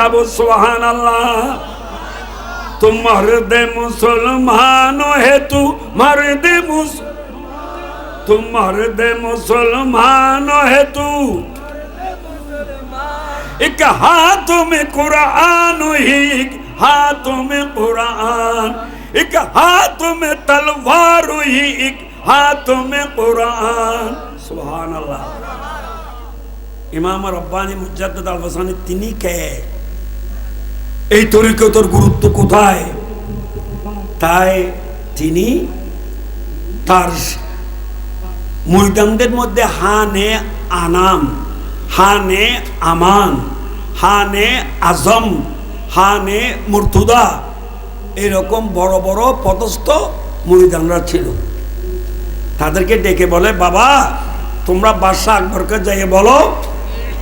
খাবো, সুবহানাল্লাহ। तुम मर्द मुसलमान है, तू मर्द तुम मर्द मुसलमान है, तू एक हाथ में कुरान ही, एक हाथ में कुरान, एक हाथ में तलवार ही, एक हाथ में कुरान। सुभान अल्लाह। इमाम रब्बानी मुजद्दिद अल हसानी তিনি কে? এই তরিকতের গুরুত্ব কোথায়? তাই তিনি তার মুরিদানদের মধ্যে হানে আনাম, হানে আমান, হানে আজম, হানে মুর্তুদা এরকম বড় বড় পদস্থ মুরিদানরা ছিল। তাদেরকে ডেকে বলে, বাবা তোমরা বাদশাহ আকবরকে যাইয়ে বলো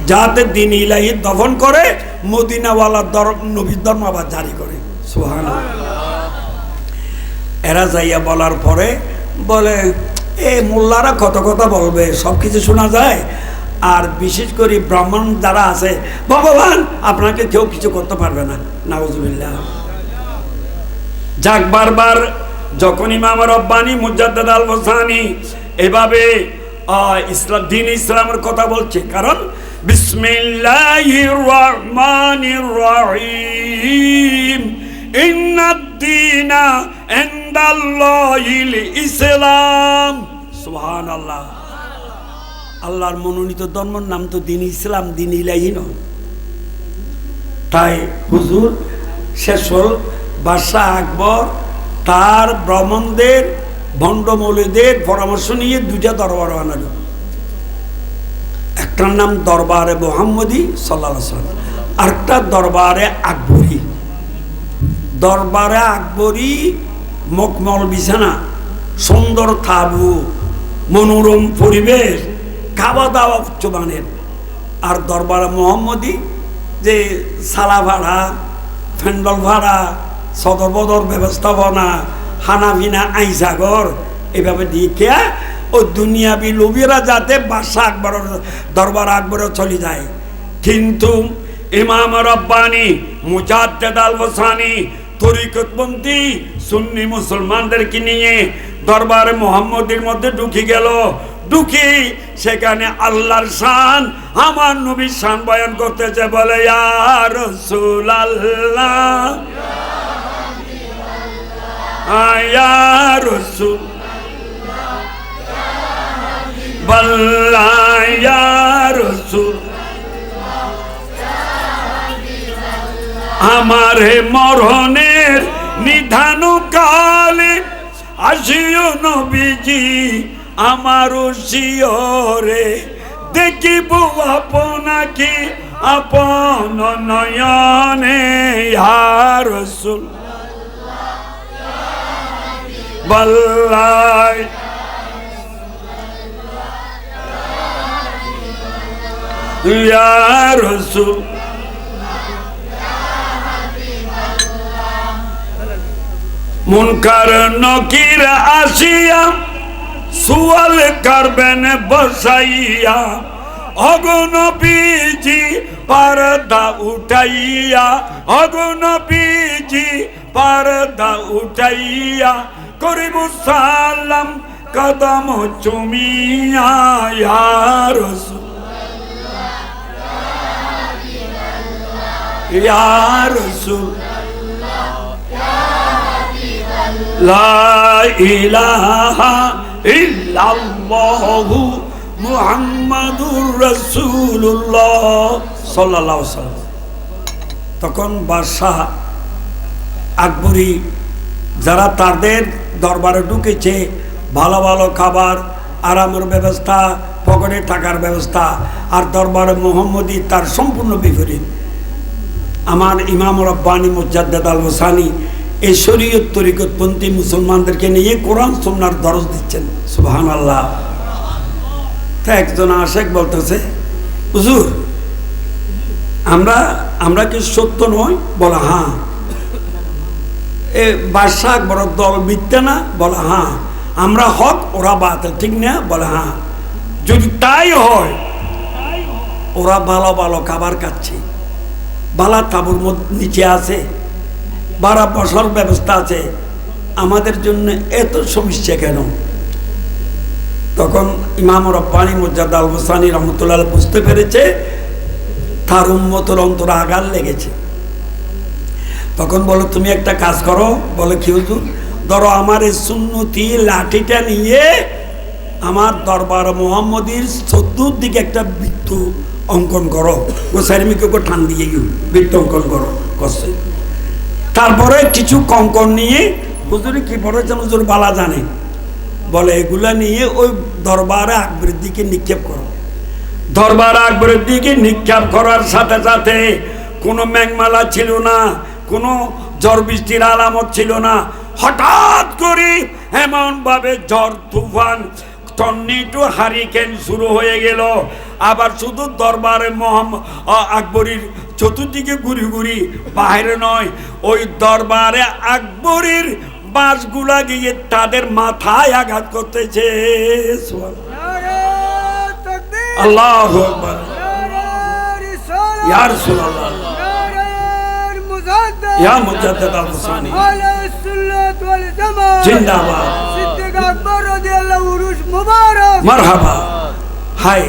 যাতে দিন ইলাহি দফন করে মদিনাওয়ালা নবীর ধর্ম আবার জারি করে। সুবহানাল্লাহ। এরা যাইয়া বলার পরে বলে, এ মোল্লারা কত কথা বলবে, সব কিছু শোনা যায়, আর বিশেষ করে ব্রাহ্মণ যারা আছে, ভগবান আপনাকে কেউ কিছু করতে পারবে না। নাউজুবিল্লাহ। যাক, বারবার যখন ইমাম রব্বানি মুজাদ্দিদ আল হসানি এভাবে ইসলাম দ্বীন ইসলামের কথা বলছে, কারণ বিসমিল্লাহির রহমানির রহিম ইন্নাদ-দীনা ইনদাল্লাহিল ইসলাম। সুবহানাল্লাহ। আল্লাহর মনোনীত ধর্মের নাম তো দ্বীন ইসলাম, দ্বীন ইলাহি নয়। তাই হুজুর শেষ হল, বাদশাহ আকবর তার ব্রাহ্মণদের ভণ্ড মৌলবীদের পরামর্শ নিয়ে দুইটা দরবার বানালো। একটার নাম দরবারে মুহাম্মদী সাল্লাল্লাহু আলাইহি ওয়াসাল্লাম, আরেকটা দরবারে আকবরী। দরবারে আকবরী মকমল বিছানা, সুন্দর তাবু, মনোরম পরিবেশ, খাওয়া দাওয়া উচ্চমানের। আর দরবারে মুহাম্মদী যে সালা ভাড়া, ফ্যান্ডল ভাড়া, সদর বদর ব্যবস্থাপনা, হানাফিনা আইসাগর এভাবে দিয়ে ও দুনিয়াবি লোভীরা যাতে বাদশাহ আকবরের দরবার আকবরে চলে যায়। কিন্তু ইমাম রব্বানি মুজাদ্দিদ আল হসানি তরিকতপন্থী সুন্নি মুসলমানদেরকে নিয়ে দরবারে মুহাম্মদীর মধ্যে ঢুকে গেল। ঢুকি সেখানে আল্লাহর শান, আমার নবীর শান বয়ান করতেছে। বলে, ইয়া রাসূলুল্লাহ, ইয়া রাসূলুল্লাহ, ইয়া রাসূল, আমার মরণের নিধান কালে আসিও নবীজি আমার শিয়রে, দেখিব আপনাকে আপন নয়নে। ইয়া রাসূল বল্লাই, ইয়া রাসূল মুনকার নকির আসিয়া সুয়াল করবেন বসাইয়া, অগনবীজি পর্দা উঠাইয়া, অগনবীজি পর্দা উঠাইয়া, করিব সালাম কদম চুমিয়া। ইয়া রাসূল, ইয়া রাসূল, লা ইলাহা ইল্লাল্লাহু মুহাম্মাদুর রাসূলুল্লাহ সাল্লাল্লাহু আলাইহি ওয়াসাল্লাম। তখন বাদশাহ আকবরী যারা তাদের দরবারে ঢুকেছে, ভালো ভালো খাবার, আরামের ব্যবস্থা, পকেটে টাকার ব্যবস্থা, আর দরবারে মুহাম্মদী তার সম্পূর্ণ বিপরীত। আমার ইমাম রব্বানি মুজাদ্দিদ আল হসানি এই শরীয়ত তরিকতপন্থী মুসলমানদেরকে নিয়ে কোরআন সুন্নাহর দরস দিচ্ছেন। সুবহানাল্লাহ। তা একজন আশেক বলতেছে, হুজুর আমরা কি সত্য নয়? বলে হ্যাঁ। এ বাদশাহ আকবরের দল মিথ্যা না? বলে হ্যাঁ। আমরা হক, ওরা বাতিল, ঠিক না? বলে হ্যাঁ। যদি তাই হয়, ওরা ভালো ভালো খাবার খাচ্ছে, বালা তাবুর নিচে আছে, বাড়া বসার ব্যবস্থা আছে, আমাদের জন্য এত সমস্যা কেন? তখন ইমাম রব্বানী মুজাদ্দিদ আল বুস্তামি রহমতুল্লাহ বুঝতে পেরেছে তার উম্মতের অন্তরে আঘাত লেগেছে। তখন বলো তুমি একটা কাজ করো। বলে কি হুজুর? ধরো আমার এই সুন্নতি লাঠিটা নিয়ে আমার দরবার মোহাম্মদীর চতুর্দিকে একটা বৃত্ত অঙ্কন করো, গোসাইমিকে টান দিয়ে বৃত্ত অঙ্কন করো কষ্ট। তারপরে কিছু কঙ্কন নিয়ে, হুজুরে কি পড়েছেন হুজুর বালা জানে, বলে এগুলা নিয়ে ওই দরবারে আকবরের দিকে নিক্ষেপ করো। দরবার আকবরের দিকে নিক্ষেপ করার সাথে সাথে কোনো মেঘমালা ছিল না, কোনো ঝড় বৃষ্টির আলামত ছিল না। হঠাৎ করে এমন ভাবে ঝড় তুফান টর্নেডো হারিকেন শুরু হয়ে গেল। আবার শুধু দরবারে আকবরীর চতুর্দিকে ঘুরি ঘুরি, বাইরে নয়, ওই দরবারে আকবরীর বাঁশগুলা গিয়ে তাদের মাথায় আঘাত করতেছে। আল্লাহু আকবার, ইয়া রাসূলুল্লাহ, ইয়া মুজাদ্দিদ আল বুস্তামি জিন্দাবাদ, সিদ্দিক আকবর রাদিয়াল্লাহু উরুস মুবারক, মারহাবা। হাই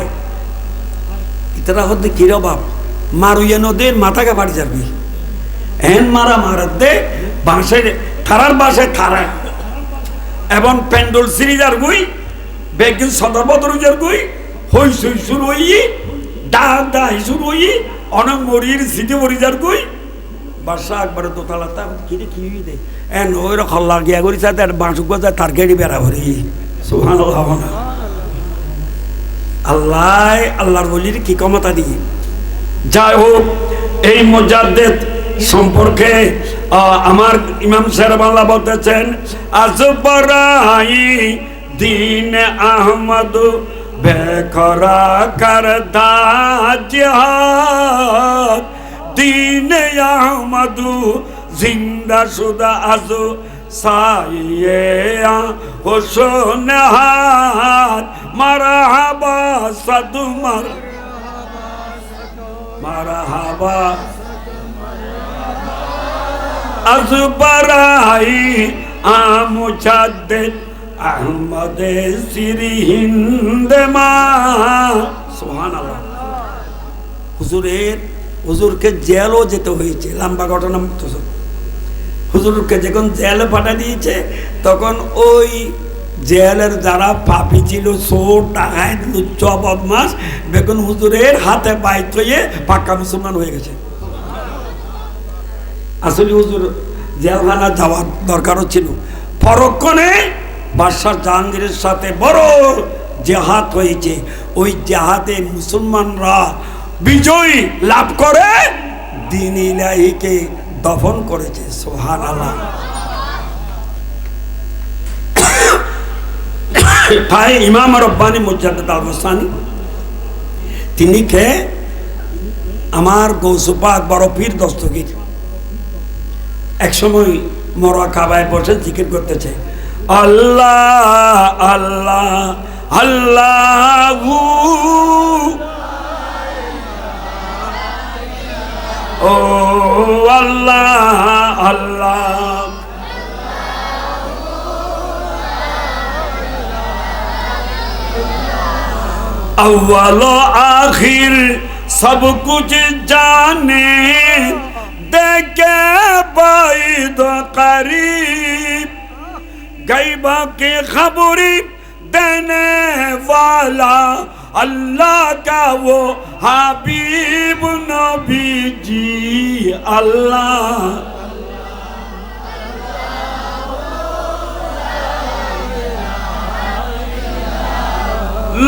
ইতরা হদ্দে কিরা বাপ মারুয়া নদের মাথাকে বাড়ি যাবি এন মারা মারাত দে বাঁশের থারার বাসে থারা এবং পেন্ডল সিরিজার গুই বেগিন সদর বদরুজার গুই হই সই শুরু হই ডা ডা শুরু হই অনেক মরির সিটি মরিজার গুই বাদশাহ আকবরের দোতলা তা কিরে কি দে এন ওই রকল্লা গিয়া করি সাথে বাঁশুক বাজার তার গেড়ি বেড়া ভরি সুবহানাল্লাহ। আল্লাহ আল্লাহর বলির কি ক্ষমতা দিয়ে। যাই হোক, এই মুজাদ্দিদ সম্পর্কে আমার ইমাম শেরবাংলা বলতেছেন, আজবরাই দিন আহমদ বেকরা করদা জিহাদ, দিন আহমদ জিন্দা শুদা আজু সাইয়ে হোসন হাত মারহাবা সাদু মারহাবা আজবরাই মুজাদ্দিদ আহমদ সিরি হিন্দ মা। সুবহানাল্লাহ। হুজুরকে জেলও যেতে হয়েছে, লম্বা ঘটনা। হুজুরকে যখন জেলে পাঠা দিয়েছে তখন ওই জেলের যারা পাপি ছিল, চোর ডাকাত লুচ্চ বদমাস, বেগুন হুজুরের হাতে বাইত হয়ে পাক্কা মুসলমান হয়ে গেছে। আসলে হুজুর জেলখানা যাওয়ার দরকারও ছিল। পরক্ষণে বাদশাহ জাহাঙ্গীরের সাথে বড় জেহাদ হয়েছে। ওই জেহাদে মুসলমানরা বিজয় লাভ করে দ্বীন ইলাহিকে দফন করেছে। সুবহানাল্লাহ। তাই ইমাম রব্বানী মুজাদ্দিদ আল বুস্তামি তিনি কে আমার গৌস পাক বড় পীর দস্তগীর এক সময় মুরাকাবায় বসে জিকির করতেছে, আল্লাহ আল্লাহ আল্লাহু ও আল্লাহ আল্লাহ अव्वल आखिर सब कुछ जाने देखे बाइद करीब गैबा की खबरी देने वाला अल्लाह का वो हबीब नबी जी अल्लाह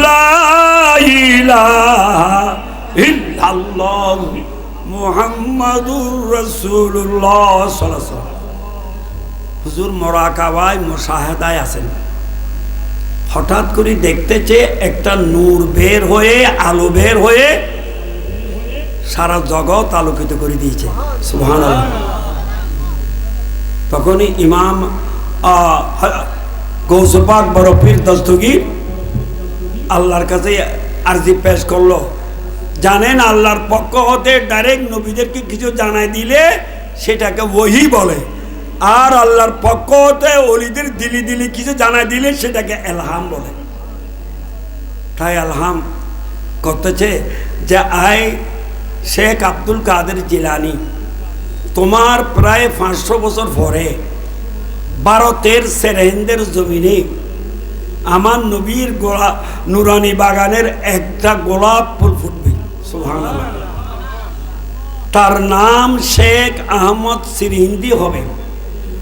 লা ইলাহা ইল্লাল্লাহ মুহাম্মাদুর রাসূলুল্লাহ সাল্লাল্লাহু আলাইহি ওয়াসাল্লাম। হুজুর মুরাকাবায় মুশাহাদায় আছেন। হঠাৎ করে দেখতেছে একটা নূর বের হয়ে, আলো বের হয়ে সারা জগৎ আলোকিত করে দিয়েছে। সুবহানাল্লাহ। তখনই ইমাম গৌস পাক বড় পীর দস্তগীর আল্লাহর কাছে আরজি পেশ করলো জানেন আল্লাহর পক্ষ হতে ডাইরেক্ট নবীদেরকে কিছু জানাই দিলে সেটাকে ওহী বলে, আর আল্লাহর পক্ষ হতে ওলিদের দিলি দিলি কিছু জানাই দিলে সেটাকে এলহাম বলে। তাই এলহাম করতেছে যে আয় শেখ আব্দুল কাদের জিলানি, তোমার প্রায় 500 বছর পরে ভারতের সেরহিন্দের জমিনে আমার নবীর গোলাপ নুরানি বাগানের একটা গোলাপ ফুল ফুটবে, সুবহানাল্লাহ। তার নাম শেখ আহমদ সিরহিন্দি হবে,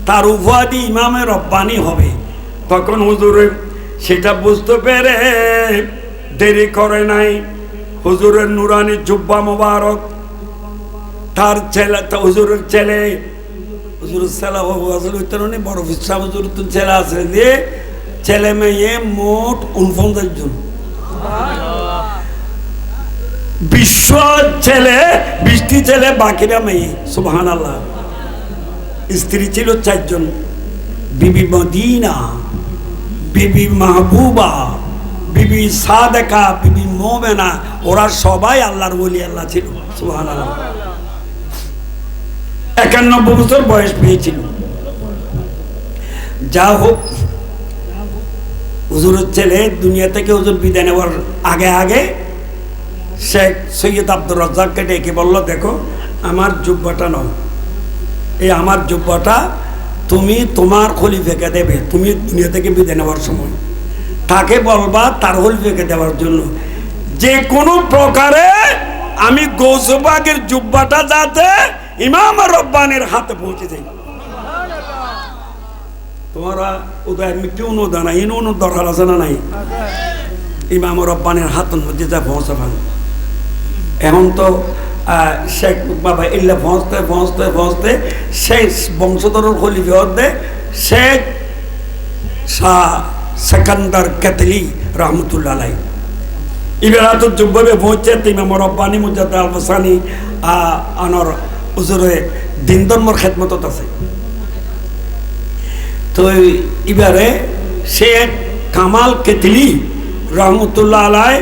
তার উপাধি ইমামে রব্বানি হবে। তখন হুজুরে সেটা বুঝতে পেরে দেরি করে নাই, হুজুরের নুরানি জুব্বা মোবারক, তার ছেলে, হুজুরের ছেলে, হুজুরের ছেলে আসলে বড় বিশ্বাস হুজুর ছেলে আছে যে ছেলে মেয়ে মোট 49 জন, বিশ্ব ছেলে 20টি ছেলে, বাকিরা মেয়ে, সুবহানাল্লাহ। স্ত্রী ছিল 4 জন, বিবি মদিনা, বিবি মাহবুবা, বিবি সাদেকা, বিবি মোমেনা, ওরা সবাই আল্লাহর ওলি আল্লাহ ছিল, সুবহানাল্লাহ। 91 বছর বয়স পেয়েছিল। যা হোক, হুজুরের ছেলে দুনিয়া থেকে হুজুর বিদায় নেওয়ার আগে আগে শেখ সৈয়দ আব্দুর রাজ্জাককে ডেকে বলল, দেখো আমার জুব্বাটা নাও, এই আমার জুব্বাটা তুমি তোমার খলিফাকে দেবে, তুমি দুনিয়া থেকে বিদায় নেওয়ার সময় তাকে বলবা তার খলিফাকে দেওয়ার জন্য, যে কোনো প্রকারে আমি গৌসবাগের জুব্বাটা যাতে ইমাম রব্বানির হাতে পৌঁছে যায়। তোমারা উদয় মিট্টি অনুদান এই অনুদ দরকার আছে না নাই? ইমাম রব্বানির হাতের মধ্যে যা পৌঁছাবেন। এখন তো শেখ বাবা ইল্লা পৌঁছতে পৌঁছতে পৌঁছতে শেখ বংশধরের খলিফা হতে শেখ শাহ সেকান্দার কেতলি রহমতুল্লাহ আলাই এবার তো যুববে পৌঁছে ইমাম রব্বানি মুজাদ্দ আল হোসানি আনর হুজুরে দিন ধর্মর খেদমতত আছে। তো এবারে শেখ কামাল কেতলি রহমতুল্লাহ আলাই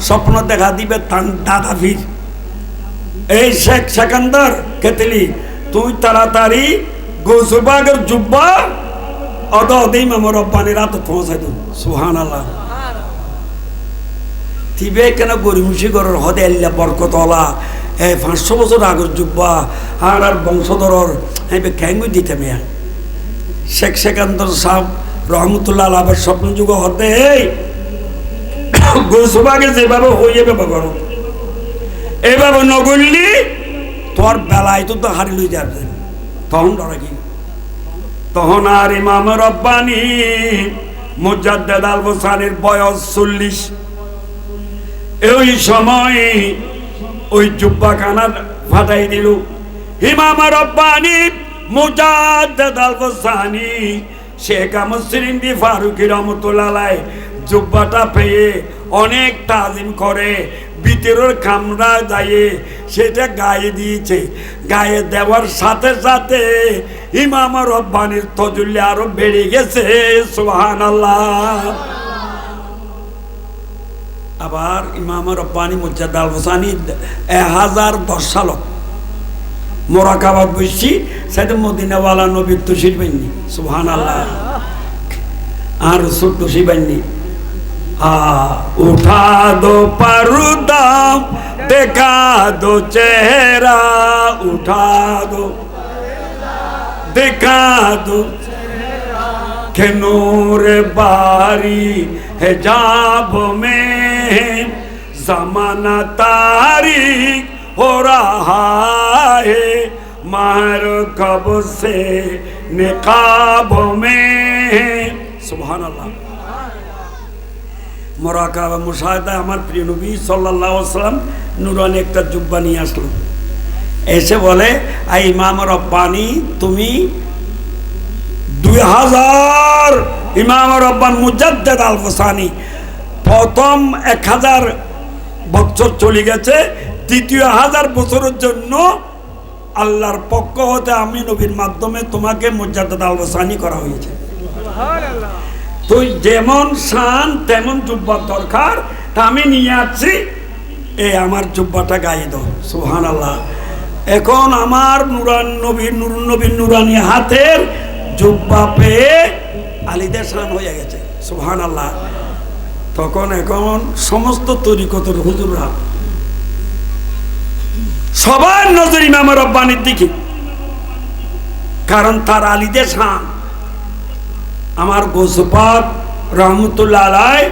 স্বপ্ন দেখা দিবে তার দাদা ফির, এই শেখ সেকান্দার কেতলি তুই তাড়াতাড়ি গৌসবাগের জুব্বা অদই ইমাম রব্বানির হাতে পৌঁছাই দিন, সুবহানাল্লাহ। তিবে কেন গরিমুষি করার হদে আল্লাহ বরকতলা 500 বছর আগের জুব্বা আর বংশধরর খ্যাঙ্গুই দিতে মেয়া শেখ সেকান্দর সাহেব রহমতুল্লাহ আলাইহির স্বপ্ন যুগ হতে গৌসবাগে যেভাবে হয়ে যাবে করো, এভাবে নগরলি তোর বেলায় তো হারি লই যাবে, তখন ডরা কি? তখন আর ইমাম রব্বানি মুজাদ্দেদ আল হোসানির বয়স 40। ওই সময় ওই জুব্বাখানা ফাটাই দিল ইমাম রব্বানি মুজাদ্দেদ আল হোসানি শেখ আহমদ সিরিন্দি ফারুকি রহমতুল্লাহ আলাইহি জুব্বাটা পেয়ে অনেক তাজিম করে, ভিতরের কামরা যায় সেটা গায়ে দিয়েছে। গায়ে দেওয়ার সাথে সাথে ইমাম রব্বানির তজুল্লি আরো বেড়ে গেছে, সুবহানাল্লাহ। আবার ইমাম রব্বানি মুজাদ্দেদ আল হোসানি 1010 সাল মোরাকাবাদ বসছি সেটা মদিনাওয়ালা নবীর তুষির বাহিনী, সুবহানাল্লাহ। আর ছোট্ট সেই বাহিনী উঠা দো পর্দা দেখা দো চেহারা, উঠা দো দেখা দো के नूर बारी हिजाब में ज़माना तारीक हो रहा है, महर कब से निकाब में, सुभान अल्लाह। মোরাকাবা মুশাহাদা আমার প্রিয় নবী সাল্লাল্লাহু আলাইহি ওয়াসাল্লাম নুরানি একটা জুব্বা নিয়ে আসলো, এসে বলে আই ইমাম রব্বানি তুমি 2000 ইমাম রব্বান মুজাদ্দেদ আল হোসানি প্রথম 1000 বছর চলে গেছে, দ্বিতীয় 1000 বছরের জন্য আল্লাহর পক্ষ হতে আমি নবীর মাধ্যমে তোমাকে মুজাদ্দেদ আল হোসানি করা হয়েছে। সুবহানাল্লাহ। তুই যেমন শান তেমন জুব্বার দরকার, তা আমি নিয়ে আসছি এই আমার জুব্বাটা গায়ে দাও, সুবহানাল্লাহ। এখন আমার নবীর নুরানি হাতের জুব্বা পেয়ে আলীদের শান হয়ে গেছে, সুবহানাল্লাহ। তখন এখন সমস্ত তরিকতের হুজুররা সবার নজর ইমাম রব্বানির দিকে, কারণ তার আলীদের শান। আমার গোসপাক রহমতুল্লাহ আলাইহি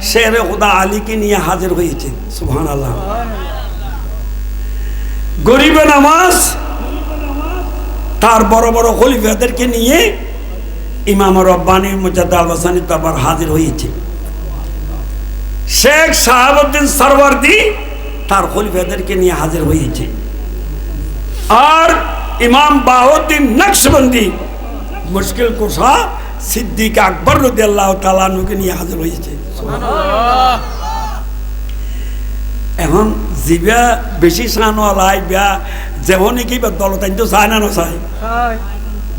শেরে খুদা আলীকে নিয়ে হাজির হয়েছে, সুবহানাল্লাহ। গরিবে নামাজ তার বড় বড় খলিফাদেরকে নিয়ে ইমাম রব্বানি মুজাদ্দিদ আল-বাসানি দরবার হাজির হয়েছে। শেখ শাহাবুদ্দিন সরওয়ার্দী তার খলিফাদেরকে নিয়ে হাজির হয়েছে। আর ইমাম বাহাউদ্দিন নকশবন্দি মুশকিল কুশা সিদ্দিক আকবর রাদিয়াল্লাহু তাআলা আনহুকে নিয়ে হাজির হয়েছে। এখন জিবা বেশি শানওয়ালা বিয়া যেমনই কি দলতাইন তো চায় না চায়,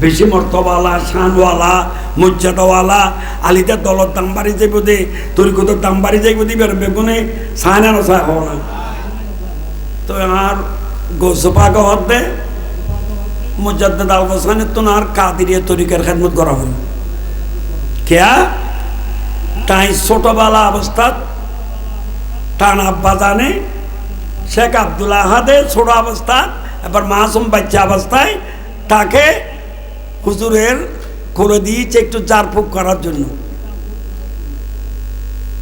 বেশি মর্তবালা শানওয়ালা মর্যাদাওয়ালা আলিদের দলত দাম বাড়ি যাইব দে, তরিকতের দাম বাড়ি যাইব দিবে বেগুনে চায় না চায় হওয়া না। তো আর গোসপাক হতে মুজাদ্দিদ আল-বাসানি তো আর কাদিরিয়া তরিকার খেদমত করা হয় কেয়া। তাই ছোটবেলা অবস্থাত টান আব্বা জানে শেখ আব্দুল আহাদে ছোট অবস্থায় এবার মাসুম বাচ্চা অবস্থায় তাকে হুজুরের করে দিয়েছে একটু জারফুক করার জন্য।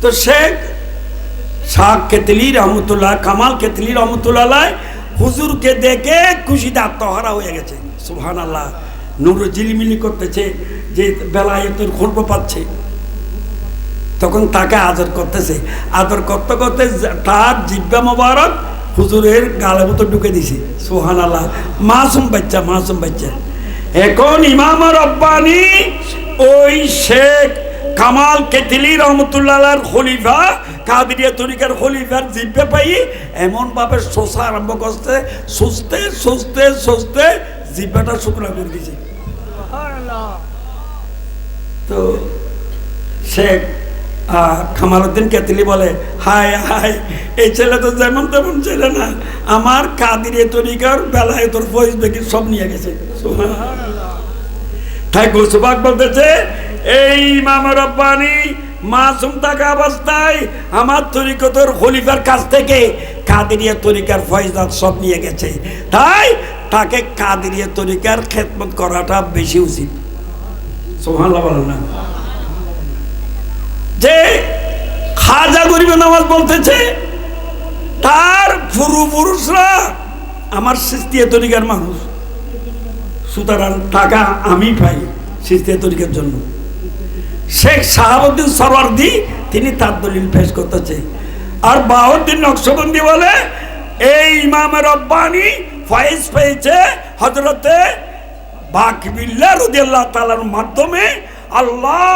তো শেখ শাহ কেতলি রহমতুল্লাহ, কামাল কেতলি রহমতুল্লাহ হুজুরকে দেখে খুশিতে আত্মহারা হয়ে গেছে, সুবহানাল্লাহ। নূর ঝিলিমিলি করতেছে যে বেলায়েতের খবর পাচ্ছে। তখন তাকে আদর করতেছে, আদর করতে করতে তার জিব্বা মোবারক হুজুরের গালের মতো ঢুকে দিছে, সুবহানাল্লাহ। মাসুম বাচ্চা, মাসুম বাচ্চা। এখন ইমাম রব্বানি ওই শেখ কামাল কেতলি রহমতুল্লাহর খলিফা, কাদিরিয়া তরিকার খলিফার জিব্বা পাই এমন ভাবে শোষা আরম্ভ করছে, সুস্থে সুস্থে সুস্থে জিব্বাটা শুকনা করে দিছে। তো শেখ কামালউদ্দিন কেতলি বলে, হায় হায়, এই ছেলে তো যেমন তেমন ছেলে না, আমার কাদিরিয়া তরিকার বেলায় তোর ফয়েজ বেগি সব নিয়ে গেছে। তাই গোসবাক বলতেছে এই ইমাম রব্বানি মাসুম থাকা অবস্থায় আমার তরিকতের খলিফার কাছ থেকে কাদিরিয়া তরিকার ফয়েজাত সব নিয়ে গেছে, তাই তাকে কাদিরিয়া তরিকার খেদমত করাটা বেশি উচিত। সুবহানাল্লাহ বলেন না? যে খাজা গরিবে নামাজ বলতেছে তার পূর্বপুরুষরা আমার সিস্তিয়া তরিকার মানুষ, সুতরাং টাকা আমি পাই সিস্তিয়া তরিকার জন্য। শেখ শাহাবুদ্দিন সরওয়ার্দী তিনি তার দলিল পেশ করতেছে। আর বাহাউদ্দিন নকশবন্দি বলে এই ইমাম রব্বানি ফয়েজ পেয়েছে হযরতে বাকিবিল্লাহ রাদিয়াল্লাহু তাআলার মাধ্যমে। আল্লাহ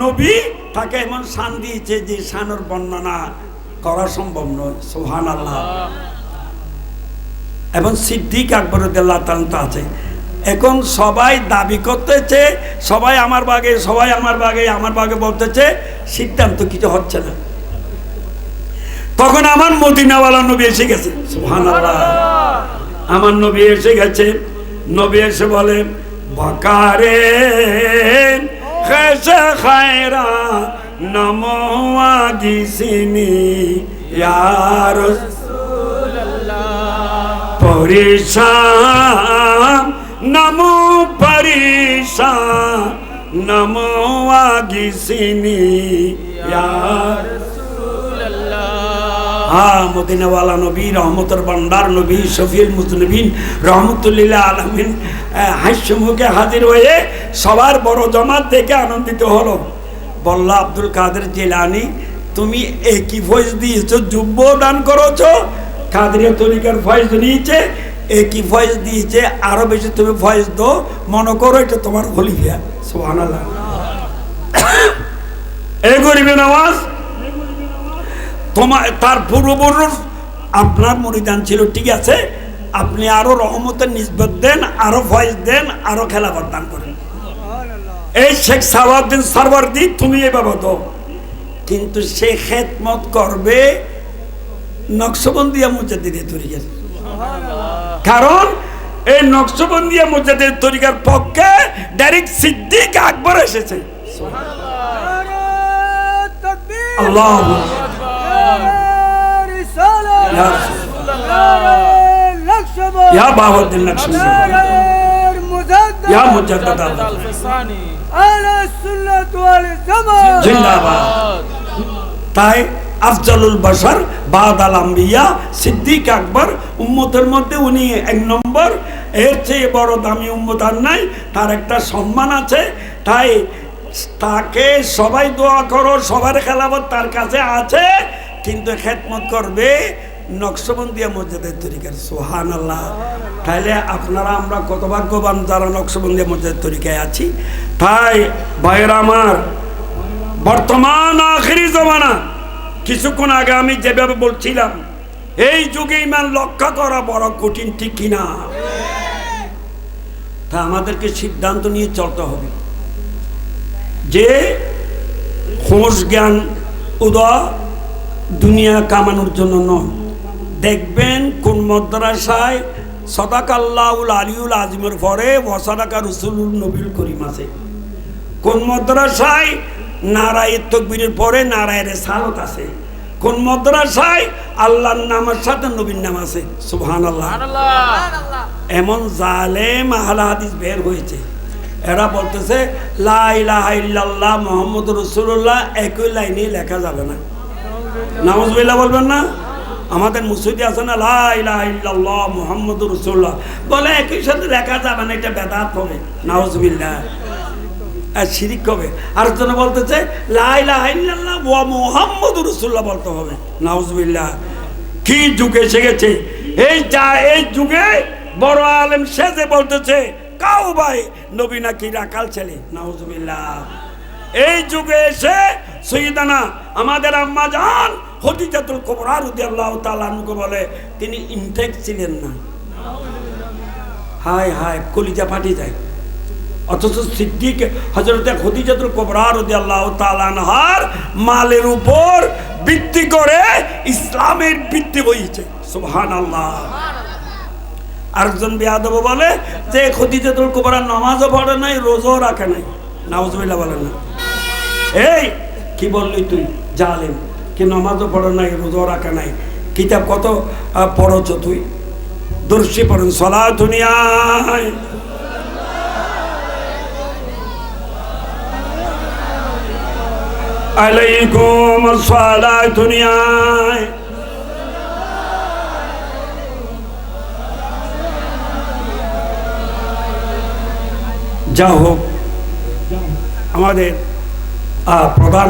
নবী তাকে এমন শান দিয়েছে যে শানের বর্ণনা করা সম্ভব নয়, সুবহানাল্লাহ। এবং সিদ্দিক আকবর রাদিয়াল্লাহু তাআলা আছে। এখন সবাই দাবি করতেছে সবাই আমার বাগে, সবাই আমার বাগে, আমার বাগে বলতেছে, সিদ্ধান্ত কিছু হচ্ছে না। তখন আমার মদিনাওয়ালা নবী এসে গেছে, সুবহানাল্লাহ। আমার নবী এসে গেছে। নবী এসে বলে বাকারে খেসে খায়রা নমো আগিসিনি ইয়া রাসূলুল্লাহ, পরিশান নমো পরিশান নমো আগিসিনি ইয়া মদিনাওয়ালা নবী, রহমতের ভান্ডার নবী, শফিউল মুজনিবিন রহমতুল্লিল্লাহ আলামিন হাস্যমুখে হাজির হয়ে সবার বড় জমাত দেখে আনন্দিত হলো। বলল আব্দুল কাদের জিলানী, তুমি একই ফয়েজ দিয়েছো, যুব্য দান করেছো, কাদরিয়া তরিকার ফয়েজ নিয়েছে, একই ফয়েজ দিয়েছে, আরো বেশি তুমি ফয়েজ দো, মনে করো এটা তোমার খলিফা। সুবহানাল্লাহ। এই গরিবে নামাজ তোমার তার পূর্বপুরুষ আপনার মরিদান ছিল, ঠিক আছে, আপনি আরো রহমতের নিসবত দেন, আরো ফয়েজ দেন, আরো খেলাফত দান করেন। এই শেখ সালাউদ্দিন সরওয়ার্দী তুমি এভাবে দাও, কিন্তু সে খেদমত করবে নকশবন্দিয়া মুজাদ্দিদের তরিকা। কারণ এই নকশবন্দিয়া মুজাদ্দিদের তরিকার পক্ষে ডাইরেক্ট সিদ্দিক আকবর এসেছে। আল্লাহু ইয়া বাহুদ্দিন নকশবন্দি ইয়া মুজাদ্দিদ আহলে সুন্নাত ওয়াল জামাত জিন্দাবাদ। তাই আফজালুল বাশার বাদাল আম্বিয়া সিদ্দিক আকবর, উম্মতের মধ্যে উনি এক নম্বর। এর চেয়ে বড় দামি উম্মত আর নাই, তার একটা সম্মান আছে। তাই তাকে সবাই দোয়া করো, সবার খেলাফত তার কাছে আছে, কিন্তু খেদমত করবে নকশবন্দিয়া মসজিদের তরিকার। সুবহানাল্লাহ। তাইলে আপনারা আমরা কত ভাগ্যবান যারা নকশবন্দিয়া মসজিদের তরিকায় আছি। তাই ভাইয়েরা আমার, বর্তমান আখিরি জমানা, কিছুক্ষণ আগে আমি যেভাবে বলছিলাম, এই যুগে ইমান রক্ষা করা বড় কঠিন, ঠিক কিনা? তা আমাদেরকে সিদ্ধান্ত নিয়ে চলতে হবে যে হোশ জ্ঞান উদয় দুনিয়া কামানোর জন্য নয়। দেখবেন কোন মাদ্রাসায় সাদাকাল্লাহুল আলিউল আযিমের পরে ওয়াসাদাকা রাসূলুন নবীল করিম আছে, কোন মাদ্রাসায় নারায়ে তাকবীরের পরে নারায়ে রিসালাত আছে, কোন মাদ্রাসায় আল্লাহর নামের সাথে নবীর নাম আছে। সুবহানাল্লাহ। এমন জালেম আহলে হাদিস বের হয়েছে, এরা বলতেছে লা ইলাহা ইল্লাল্লাহ মুহাম্মাদুর রাসূলুল্লাহ একই লাইনে লেখা যাবে না। নাউজুবিল্লাহ বলবেন না? আমাদের মুসজিদে আছে না লা ইলাহা ইল্লাল্লাহ মুহাম্মাদুর রাসূলুল্লাহ, বলে একই সাথে লেখা যাবে না, এটা বেদাত হবে। নাউজুবিল্লাহ, আর শিরিক হবে। আর জন বলতেছে লা ইলাহা ইল্লাল্লাহ ওয়া মুহাম্মাদুর রাসূলুল্লাহ বলতে হবে। নাউজুবিল্লাহ, কি যুগে এসে গেছে! এই যুগে বড় আলেম সেজে বলতেছে কাউ ভাই নবী নাকি রাখাল ছেলে। নাউজুবিল্লাহ। এই যুগে এসে সৈয়দানা আমাদের আম্মা জান খদিজাতুল কুবরা রাদিয়াল্লাহু তাআলা আনহা বলে তিনি ইনটেক ছিলেন না। হায় হায়, কলিজা ফাটি যায়। অথচ সিদ্দিক হযরতে খদিজাতুল কুবরা রাদিয়াল্লাহু তাআলা আনহার মালের উপর ভিত্তি করে ইসলামের ভিত্তি হয়েছে। সুবহানাল্লাহ। আরেকজন বেয়াদব বলে যে খদিজাতুল কুবরা নামাজও পড়ে নাই, রোজাও রাখে নাই। নাউজুবিল্লাহ বলেন না? এই কি বললি তুই জালেম, কি নামাজও পড়ে নাই, রোজাও রাখে নাই, কিতাব কত পড়ছ তুই? দর্শি পড়েন সালাতুন আলাইকুম সালাতুন যা হোক, আমাদের প্রধান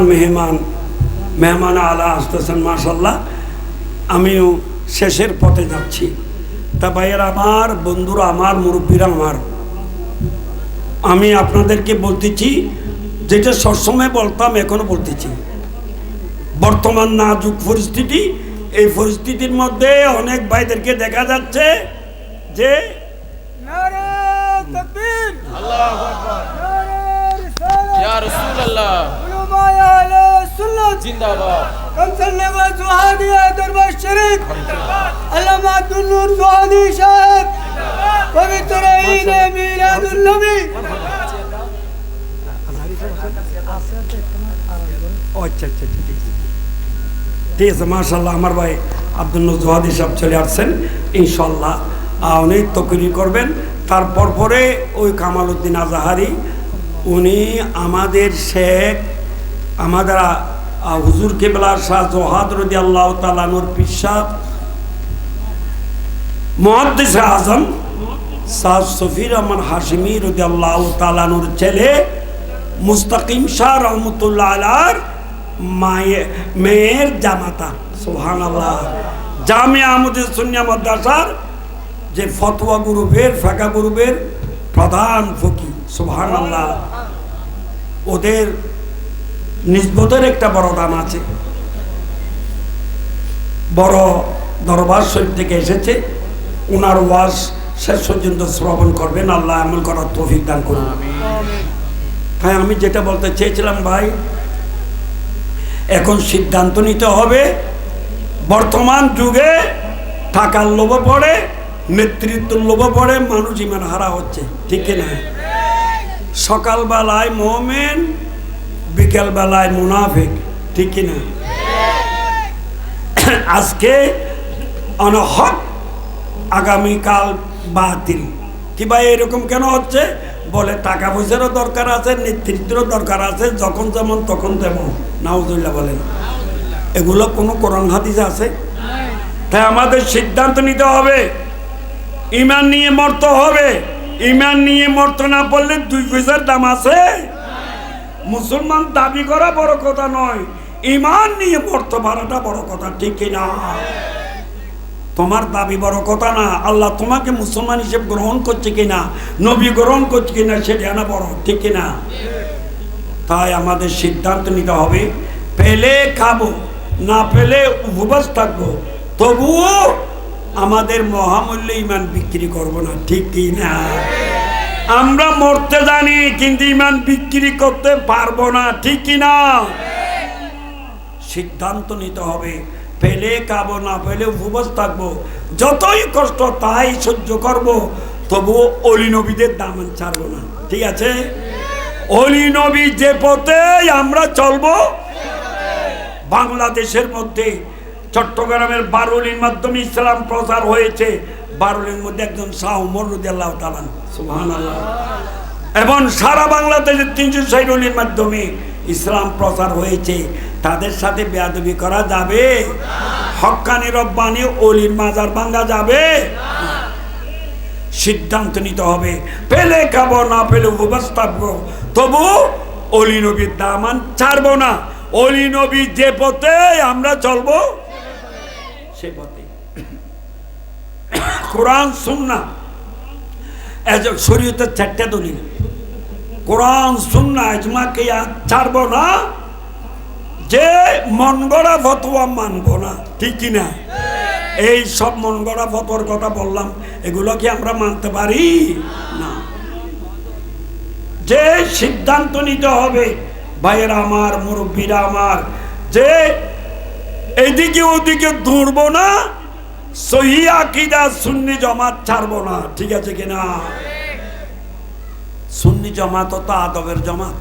মেহমান আলা আসতেছেন মাশাআল্লাহ। আমিও শেষের পথে যাচ্ছি। তা ভাইয়েরা আমার, বন্ধুরা আমার, মুরব্বীরা আমার, আমি আপনাদেরকে বলতেছি যেটা সবসময় বলতাম, এখনো বলতেছি। বর্তমান নাজুক পরিস্থিতি, এই পরিস্থিতির মধ্যে অনেক ভাইদেরকে দেখা যাচ্ছে যে নারে তাকবীর, আল্লাহু আকবার, নারে রিসালাত, ইয়া রাসূলুল্লাহ, উলামায়ে আহলে সুন্নাত জিন্দাবাদ, কমসল্লে ওয়া সুহাদিয়া দরবার শরীফ জিন্দাবাদ, আল্লামা আব্দুল নূর সুহাদি সাহেব জিন্দাবাদ, পবিত্র ঈদে মিলাদুন নবী ঠিক আছে। মাশাআল্লাহ, আমার ভাই আব্দুল নূর সুহাদি সাহেব চলে আসছেন, ইনশাআল্লাহ উনি তকরির করবেন। তারপর পরে ওই কামাল উদ্দিন আজাহারি, উনি আমাদের শেখ, আমাদের হুজুর কেবলা শাহ জোহাদ রাদিয়াল্লাহু তাআলা আনহুর পীর সাহেব মুহাদ্দিস আজম শাহ সফির রহমান হাশিমি রাদিয়াল্লাহু তাআলা আনহুর ছেলে মুস্তাকিম শাহ রহমতুল্লাহ আলাইহির মেয়ের জামাতা। সুবহানাল্লাহ। জামিয়া আহমদিয়া সুন্নিয়া মাদ্রাসার যে ফতোয়া গ্রুপের, ফাঁকা গ্রুপের প্রধান ফকি। সুবহানাল্লাহ। ওদের নিসবতের একটা বড় দাম আছে। বড় দরবার শরীফ থেকে এসেছে, ওনার ওয়াজ শেষ পর্যন্ত শ্রবণ করবেন। আল্লাহ আমল করার তৌফিক দান করুন। তাই আমি যেটা বলতে চেয়েছিলাম ভাই, এখন সিদ্ধান্ত নিতে হবে বর্তমান যুগে টাকার লোভে পড়ে, নেতৃত্বের লোভে পড়ে মানুষ ইমান হারা হচ্ছে, ঠিক কিনা? সকালবেলায় মুমিন, বিকেলবেলায় মুনাফিক, ঠিক কিনা? আজকে অনহক, আগামীকাল বাতিল। কি ভাই এরকম কেন হচ্ছে? বলে টাকা পয়সারও দরকার আছে, নেতৃত্বেরও দরকার আছে, যখন যেমন তখন তেমন। নাউজুবিল্লাহ বলেন। এগুলো কোনো কোরআন হাদিসে আছে? তাই আমাদের সিদ্ধান্ত নিতে হবে, ইমান নিয়ে মরতে হবে। ইমান নিয়ে মরতে না পারলে 2 পয়সার দাম আছে? মুসলমান দাবি করা বড় কথা নয়, ইমান নিয়ে মরতে পারাটা বড় কথা, ঠিক কিনা? তোমার দাবি বড় কথা না, আল্লাহ তোমাকে মুসলমান হিসেবে গ্রহণ করছে কিনা, নবী গ্রহণ করছে কিনা সেটা না বড়, ঠিক কিনা? তাই আমাদের সিদ্ধান্ত নিতে হবে, পেলে খাবো, না পেলে উপবাস থাকবো, তবুও আমাদের মহামূল্য ইমান বিক্রি করব না, ঠিক কিনা? আমরা মরতে জানি কিন্তু ইমান বিক্রি করতে পারবো না, ঠিক কিনা? সিদ্ধান্ত নিতে হবে, পেলে খাবো, না পেলে উপবাস থাকবো, যতই কষ্ট তাই সহ্য করব, তবুও অলি নবীদের দামান ছাড়বো না, ঠিক আছে? অলি নবী যে পথে আমরা চলবো। বাংলাদেশের মধ্যে চট্টগ্রামের বারুলির মাধ্যমে ইসলাম প্রচার হয়েছে। বারুলির মধ্যে একজন শাহ ওমর রাদিয়াল্লাহু তাআলা, সুবহানাল্লাহ। এবং সারা বাংলাদেশের 360 অলির মাধ্যমে ইসলাম প্রচার হয়েছে। তাদের সাথে বেয়াদবি করা যাবে? হক্কানি রব্বানি অলির মাজার ভাঙা যাবে? সিদ্ধান্ত নিতে হবে, পেলে খাবো, না পেলে উপবাস থাকবো, তবু অলি নবীর দামান ছাড়বো না। অলি নবী যে পথে আমরা চলবো সে পথে। কোরআন সুন্নাহ শরীয়তের 4টা দলিল, কোরআন সুন্নাহ ইজমা কিয়াস ছাড়বো না, যে মন গড়া ফতোয়া মানবো না, ঠিক কিনা? এই সব মন গড়া ফতোয়ার কথা বললাম, এগুলো কি আমরা মানতে পারি না? যে সিদ্ধান্ত নিতে হবে ভাইয়েরা আমার, মুরব্বীরা আমার, যে এদিকে ওদিকে দৌড়বো না, সহি আকীদা সুন্নি জামাত ছাড়বো না, ঠিক আছে কিনা? সুন্নি জামাত তো আদবের জামাত।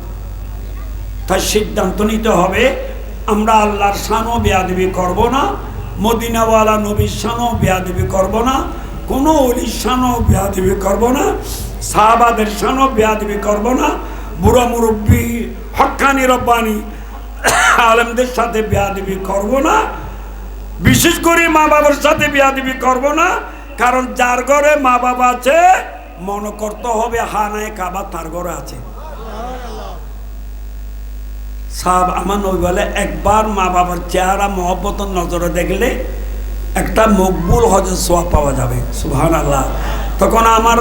তাই সিদ্ধান্ত নিতে হবে, আমরা আল্লাহর শানও বেয়াদবি করব না, মদিনাওয়ালা নবীর শানও বেয়াদবি করব না, কোনো অলির শানও বেয়াদবি করব না, সাহাবাদের শানও বেয়াদবি করব না, বুড়া মুরব্বী হক্কানি রব্বানি আলেমদের সাথে বেয়াদবি করব না, বিশেষ করে মা বাবার সাথে বেয়াদবি করব না। কারণ যার ঘরে মা বাবা আছে মনে করতে হবে হানায় কাবা তার ঘরে আছে। সাহাব আমার নবী বলে, একবার মা বাবার চেহারা মহব্বতের নজরে দেখলে একটা মকবুল হজের সোয়াব পাওয়া যাবে, সুবহানাল্লাহ। তখন আমার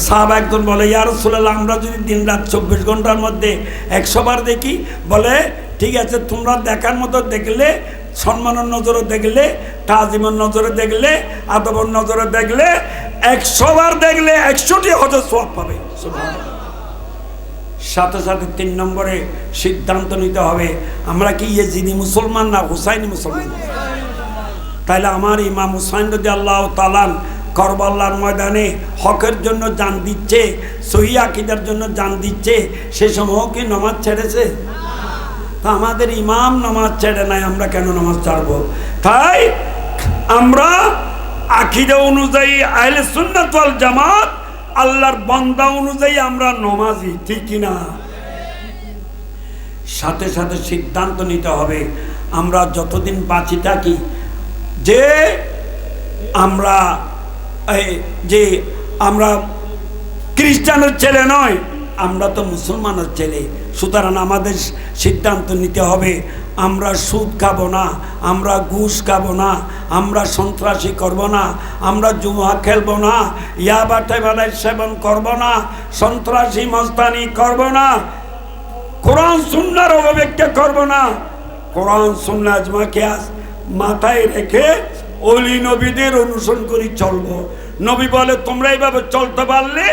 সাহাবা একজন বলে, ইয়া রাসূলুল্লাহ, আমরা যদি দিন রাত 24 ঘন্টার মধ্যে 100 বার দেখি, বলে ঠিক আছে, তোমরা দেখার মতো দেখলে, সম্মানের নজরে দেখলে, তাজিমের নজরে দেখলে, আদবের নজরে দেখলে, 100 বার দেখলে 100টি হজের সোয়াব পাবে, সুবহানাল্লাহ। সাথে সাথে 3 নম্বরে সিদ্ধান্ত নিতে হবে, আমরা কি ইয়েজিদি মুসলমান না হুসাইনি মুসলমান? তাইলে আমার ইমাম হুসাইন রাদিয়াল্লাহু তাআলা কারবালার ময়দানে হকের জন্য জান দিচ্ছে, সহিহ আকীদার জন্য জান দিচ্ছে, সে সময় কি নামাজ ছেড়েছে? তা আমাদের ইমাম নামাজ ছেড়ে নাই, আমরা কেন নামাজ ছাড়বো? তাই আমরা আকীদা অনুযায়ী আহলে সুন্নাত ওয়াল জামাত, আল্লাহর বান্দা অনুযায়ী আমরা নামাজি, ঠিক কিনা? সাথে সাথে সিদ্ধান্ত নিতে হবে, আমরা যতদিন বাঁচি থাকি, যে আমরা খ্রিস্টানের ছেলে নয়, আমরা তো মুসলমানের ছেলে। সুতরাং আমাদের সিদ্ধান্ত নিতে হবে, আমরা সুদ খাবো না, আমরা ঘুষ খাবো না, আমরা সন্ত্রাসী করব না, আমরা জুয়া খেলবো না, ইয়াবা টেবালাই সেবন করব না, সন্ত্রাসী মস্তানি করব না, কোরআন সুন্নাহর অবজ্ঞা করব না। কোরআন সুন্নাহ ইজমা কিয়াস মাথায় রেখে ওলি নবীদের অনুসরণ করে চলবো। নবী বলে, তোমরা এইভাবে চলতে পারলে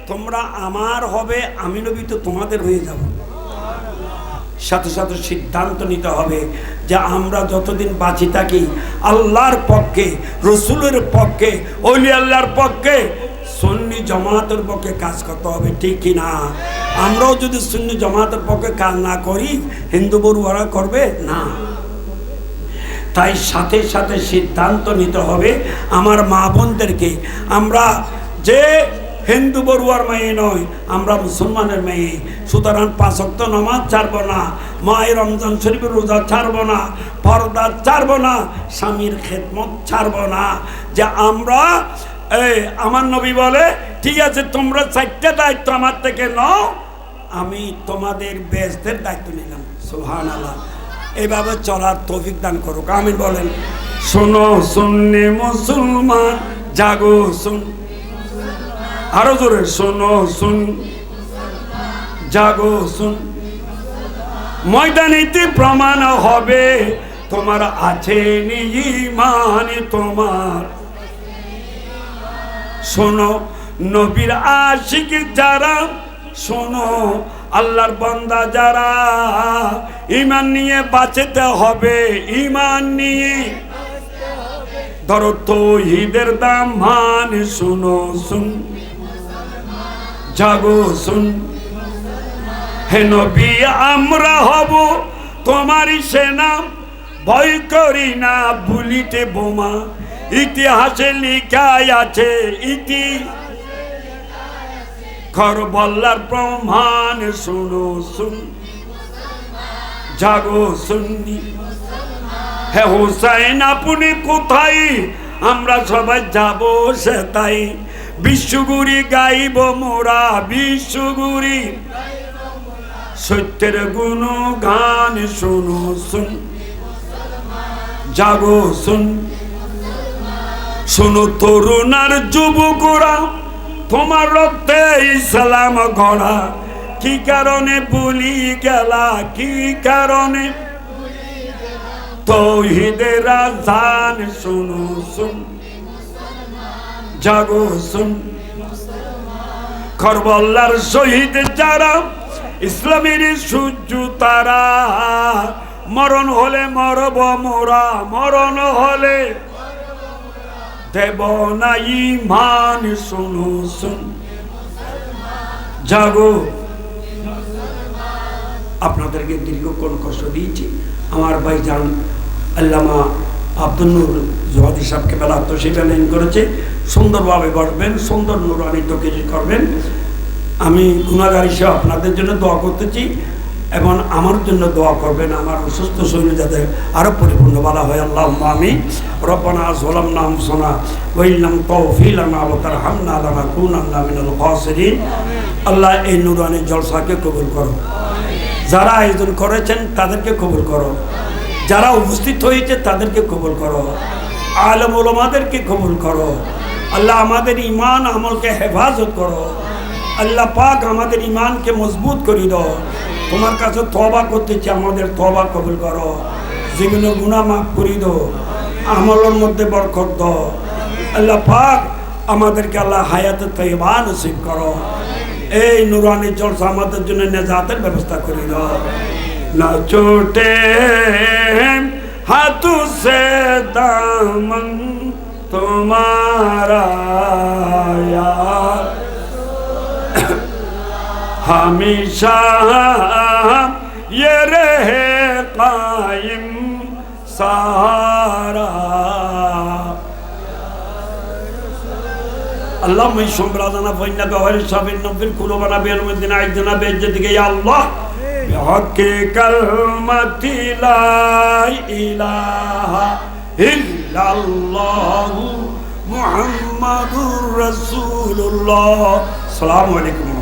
তোমরা আমার হবে, আমি নবী তো তোমাদের হয়ে যাব। সাথে সাথে সিদ্ধান্ত নিতে হবে যে আমরা যতদিন বাঁচি থাকি আল্লাহর পক্ষে, রসুলের পক্ষে, ওলি আল্লাহর পক্ষে, সুন্নি জামাতের পক্ষে কাজ করতে হবে, ঠিক কি না? আমরাও যদি সুন্নি জামাতের পক্ষে কাজ না করি, হিন্দু বড়ুয়ারা করবে না। তাই সাথে সাথে সিদ্ধান্ত নিতে হবে আমার মা বোনদেরকে, আমরা যে হিন্দু বড়ুয়ার মেয়ে নয়, আমরা মুসলমানের মেয়ে, সুতরাং 5 ওয়াক্ত নামাজ ছাড়বো না, মাহে রমজান শরীফের রোজা ছাড়বো না, পর্দা ছাড়বো না, স্বামীর খেদমত ছাড়বো না। যে আমরা আমার নবী বলে, ঠিক আছে তোমরা 4টা দায়িত্ব আমার থেকে নাও, আমি তোমাদের বেহেশতের দায়িত্ব নিলাম। সুবহানাল্লাহ। এইভাবে চলার তৌফিক দান করুক, আমিন বলেন। শোনো সুন্নি মুসলমান জাগো, শুন, আরো জোরে, শোনো শুন জাগো শুন, ময়দানিতে প্রমাণ হবে তোমার আছে ঈমান, তোমার। শোনো নবীর আশিক যারা, শোনো আল্লাহর বান্দা যারা, ঈমান নিয়ে বাঁচতে হবে, ঈমান নিয়ে ধরো তাওহীদের দামান। শোনো শুন জাগো শুন, হে নবী আমরা হব তোমারই সেনা, ভয় করি না বুলিতে বোমা, ইতিহাসে লেখাই আছে, ইতি কারবালার প্রমাণ। শোনো শুন জাগো সুন্নি, হে হুসাইন আপনি কোথায়, আমরা সবাই যাব সেটাই, বিশ্বগুরি গাইব মোরা, বিশ্বগুরি সত্যের গুণগান। শোনো শুন জাগো শুন, শোনো তরুণ আর যুবকরা, তোমার রক্তে ইসলাম গড়া, কি কারণে ভুলি গেলা, কি কারণে তাওহীদের আযান। শোনো শুন জাগো শুন, কারবালার শহীদ যারা, ইসলামের সূর্য তারা, মরণ হলে মরব মোরা, মরণ হলে দেব না ঈমান। শোনো শুন জাগো। আপনাদেরকে দীর্ঘক্ষণ কষ্ট দিয়েছি। আমার ভাইজান আল্লামা আব্দুল নূর জোহাদি সাহেবকে বেলা সেটা লাইন করেছে, সুন্দরভাবে গড়বেন, সুন্দর নুরানি তৌকিজ করবেন। আমি গুনাহগার হিসেবে আপনাদের জন্য দোয়া করতেছি এবং আমার জন্য দোয়া করবেন, আমার অসুস্থ শরীর যাতে আরও পরিপূর্ণ বলা হয়। আল্লাহুম্মা আমিন। রব্বানা যালামনা আনফুসানা ওয়া ইল্লাম তাগফির লানা ওয়া তারহামনা লানাকুনান্না মিনাল খাসিরিন। আল্লাহ এই নুরানি জলসাকে কবুল করো, যারা আয়োজন করেছেন তাদেরকে কবুল করো, যারা উপস্থিত হয়েছে তাদেরকে কবুল করো, আলেম ওলামাদেরকে কবুল করো। আল্লাহ আমাদের ঈমান আমলকে হেফাজত করো। আল্লাহ পাক আমাদের ঈমানকে মজবুত করে দাও। তোমার কাছে তওবা করতেছি, আমাদের তওবা কবুল করো, যেগুলো গুনাহ মাফ করে দাও, আমলের মধ্যে বরকত দাও। আল্লাহ পাক আমাদেরকে আল্লাহ হায়াতে তাইয়্যিবা নসিব করো। এই নুরানি জলসা আমাদের জন্য নেজাতের ব্যবস্থা করে দাও। না ছোটে হাথ সে দামন তোমারা हमेशा ये रहे कायम सारा। अल्लाह मैं शुम्रादाना फैना गवार शाफिर नफिर कुलूबाना बेलमदिना इजना बेइज्जती के या अल्लाह बिहक़्क़ि कलमति ला इलाहा इल्लल्लाहु मुहम्मदुर रसूलुल्लाह। अस्सलामु अलैकुम।